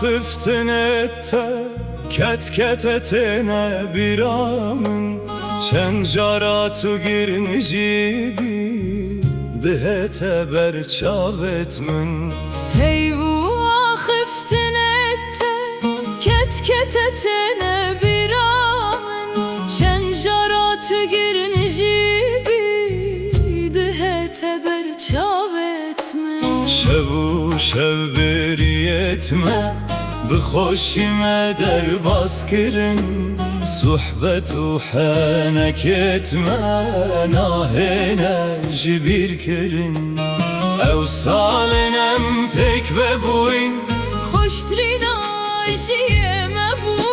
خفتن ette ket ket etene biramın Çencara tu girnici bi dihete berçavetmin Heyvu خفتن ette ket ket etene biramın Çencara tu girnici bi dihete berçavetmin Şevu şev beriyetme بخوشime der baskırın Sohbetu hanek etme Nahene jibir kirin Ev salinem pek ve buin Hoştrina jiyeme bu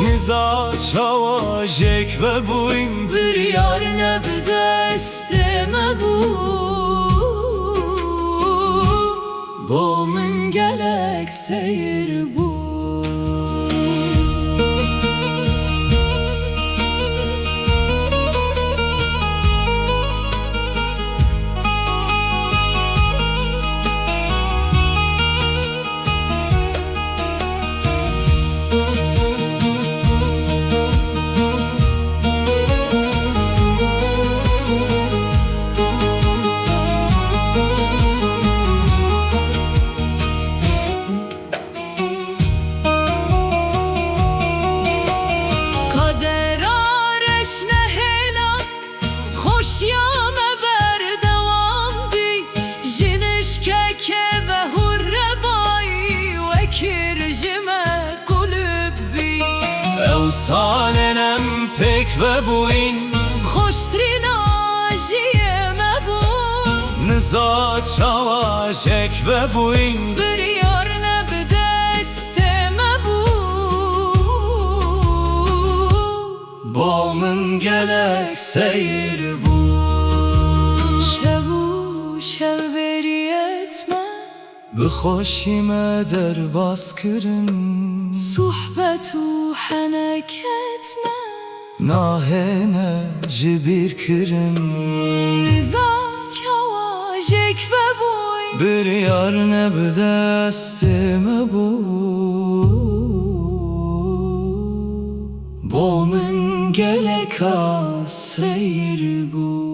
Niza çava jek ve buin Bir yar ne bedesteme bu Boğumun gelek seyir bu Yame berdevam bit Jiniş keke ve hurre bay Ve kircime kulübbi Ev salinem pek ve buin Hoştrina jiyeme bu Niza çava jek ve buin Bir yar ne bedesteme bu Boğumun gelek seyir bu Şevu şev beri etme بخوشime der baskırın Sohbetu hanek etme Nahene jibir kirin Niza çava jek ve boy Bir yar ne bedestime bu Boğumun gelek seyir bu